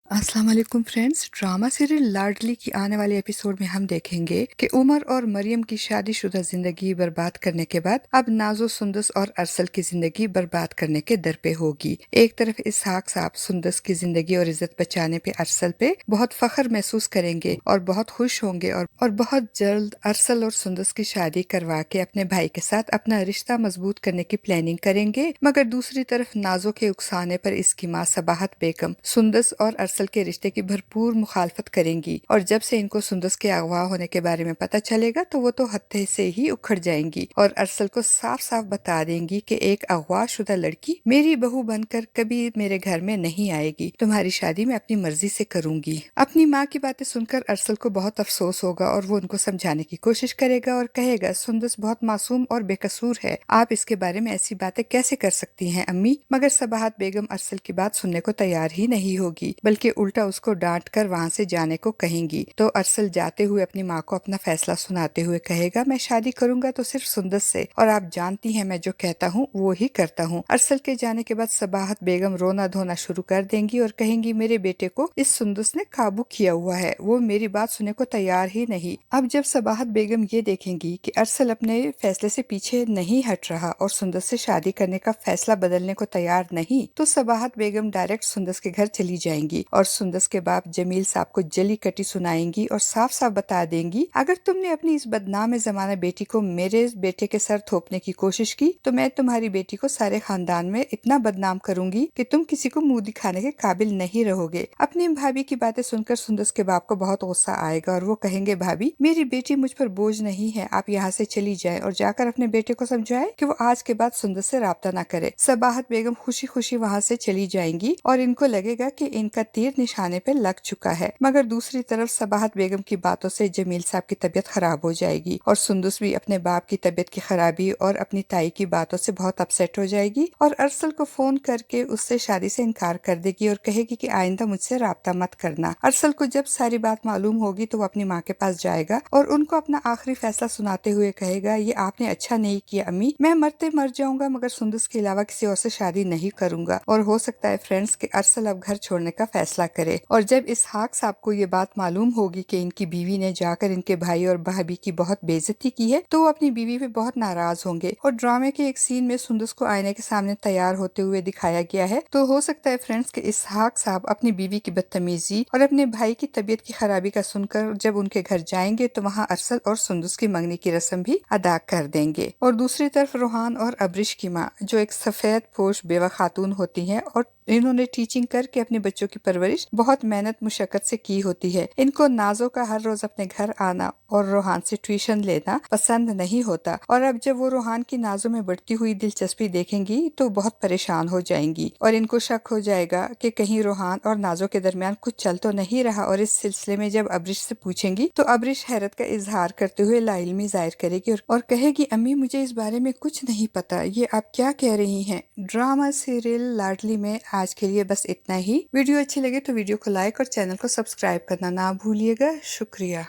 अस्सलाम वालेकुम friends. Drama serial लाडली की आने वाले एपिसोड में हम देखेंगे कि उमर और मरियम की शादीशुदा जिंदगी बर्बाद करने के बाद अब नाजो, सुंदस और अरसल की जिंदगी बर्बाद करने के दर पे होगी। एक तरफ इसहाक साहब सुंदस की जिंदगी और इज्जत बचाने पे अरसल पे बहुत फख्र महसूस करेंगे और बहुत खुश होंगे और बहुत जल्द अरसल और सुंदस की शादी करवा के अपने भाई के साथ अपना रिश्ता मजबूत करने की प्लानिंग करेंगे। मगर दूसरी तरफ नाजो के उकसाने पर इसकी माँ सबाहत बेगम सुंदस और अरसल के रिश्ते की भरपूर मुखालफत करेंगी और जब से इनको सुंदस के अगवा होने के बारे में पता चलेगा तो वो तो हत्थे से ही उखड़ जाएंगी और अरसल को साफ साफ बता देंगी कि एक अगवा शुदा लड़की मेरी बहू बनकर कभी मेरे घर में नहीं आएगी, तुम्हारी शादी मैं अपनी मर्जी से करूंगी। अपनी माँ की बातें सुनकर अरसल को बहुत अफसोस होगा और वो उनको समझाने की कोशिश करेगा और कहेगा सुंदस बहुत मासूम और बेकसूर है, आप इसके बारे में ऐसी बातें कैसे कर सकती हैं अम्मी। मगर सबाहत बेगम अरसल की बात सुनने को तैयार ही नहीं होगी बल्कि उल्टा उसको डांट कर वहाँ से जाने को कहेंगी। तो अरसल जाते हुए अपनी माँ को अपना फैसला सुनाते हुए कहेगा मैं शादी करूंगा तो सिर्फ सुंदस से, और आप जानती हैं मैं जो कहता हूँ वो ही करता हूँ। अरसल के जाने के बाद सबाहत बेगम रोना धोना शुरू कर देंगी और कहेंगी मेरे बेटे को इस सुंदस ने काबू किया हुआ है, वो मेरी बात सुनने को तैयार ही नहीं। अब जब सबाहत बेगम ये देखेंगी कि अरसल अपने फैसले से पीछे नहीं हट रहा और सुंदस से शादी करने का फैसला बदलने को तैयार नहीं, तो सबाहत बेगम डायरेक्ट सुंदस के घर चली जाएंगी और सुंदस के बाप जमील साहब को जली कटी सुनाएंगी और साफ साफ बता देंगी अगर तुमने अपनी इस बदनाम जमाना बेटी को मेरे बेटे के सर थोपने की कोशिश की तो मैं तुम्हारी बेटी को सारे खानदान में इतना बदनाम करूंगी कि तुम किसी को मुंह दिखाने के काबिल नहीं रहोगे। अपनी भाभी की बातें सुनकर सुंदस के बाप को बहुत गुस्सा आएगा और वो कहेंगे भाभी मेरी बेटी मुझ पर बोझ नहीं है, आप यहाँ से चली जाए और जाकर अपने बेटे को समझाए कि वो आज के बाद सुंदस से राब्ता न करे। सबाहत बेगम खुशी खुशी वहाँ से चली जाएंगी और इनको लगेगा कि इनका तीर निशाने पे लग चुका है। मगर दूसरी तरफ सबाहत बेगम की बातों से जमील साहब की तबीयत खराब हो जाएगी और सुंदस भी अपने बाप की तबीयत की खराबी और अपनी ताई की बातों से बहुत अपसेट हो जाएगी और अरसल को फोन करके उससे शादी से इनकार कर देगी और कहेगी कि आइंदा मुझसे राब्ता मत करना। अरसल को जब सारी बात मालूम होगी तो वो अपनी माँ के पास जाएगा और उनको अपना आखिरी फैसला सुनाते हुए कहेगा ये आपने अच्छा नहीं किया अम्मी, मैं मरते मर जाऊंगा मगर सुंदस के अलावा किसी और से शादी नहीं करूंगा। और हो सकता है फ्रेंड्स कि अरसल अब घर छोड़ने का फैसला करे। और जब इसहाक साहब को ये बात मालूम होगी कि इनकी बीवी ने जाकर इनके भाई और भाभी की बहुत बेइज्जती की है तो वो अपनी बीवी पे बहुत नाराज होंगे और ड्रामे के एक सीन में सुंदस को आईने के सामने तैयार होते हुए दिखाया गया है। तो हो सकता है फ्रेंड्स कि इसहाक साहब अपनी बीवी की बदतमीजी और अपने भाई की तबीयत की खराबी का सुनकर जब उनके घर जाएंगे तो वहाँ अरसल और सुंदस की मंगनी की रस्म भी अदा कर देंगे। और दूसरी तरफ रोहान और अब्रिश की माँ जो एक सफेद पोश बेवा खातून होती है और इन्होंने टीचिंग करके अपने बच्चों की परवरिश बहुत मेहनत मुशक्कत से की होती है, इनको नाजो का हर रोज अपने घर आना और रोहान से ट्यूशन लेना पसंद नहीं होता और अब जब वो रोहान की नाजो में बढ़ती हुई दिलचस्पी देखेंगी तो बहुत परेशान हो जाएंगी और इनको शक हो जाएगा कि कहीं रोहान और नाजो के दरमियान कुछ चल तो नहीं रहा। और इस सिलसिले में जब अब्रिश से पूछेंगी तो अब्रिश हैरत का इजहार करते हुए लाइल्मी जाहिर करेगी और कहेगी अम्मी मुझे इस बारे में कुछ नहीं पता, ये आप क्या कह रही हैं। ड्रामा सीरियल लाडली में आज के लिए बस इतना ही। वीडियो अच्छी लगे तो वीडियो को लाइक और चैनल को सब्सक्राइब करना ना भूलिएगा। शुक्रिया।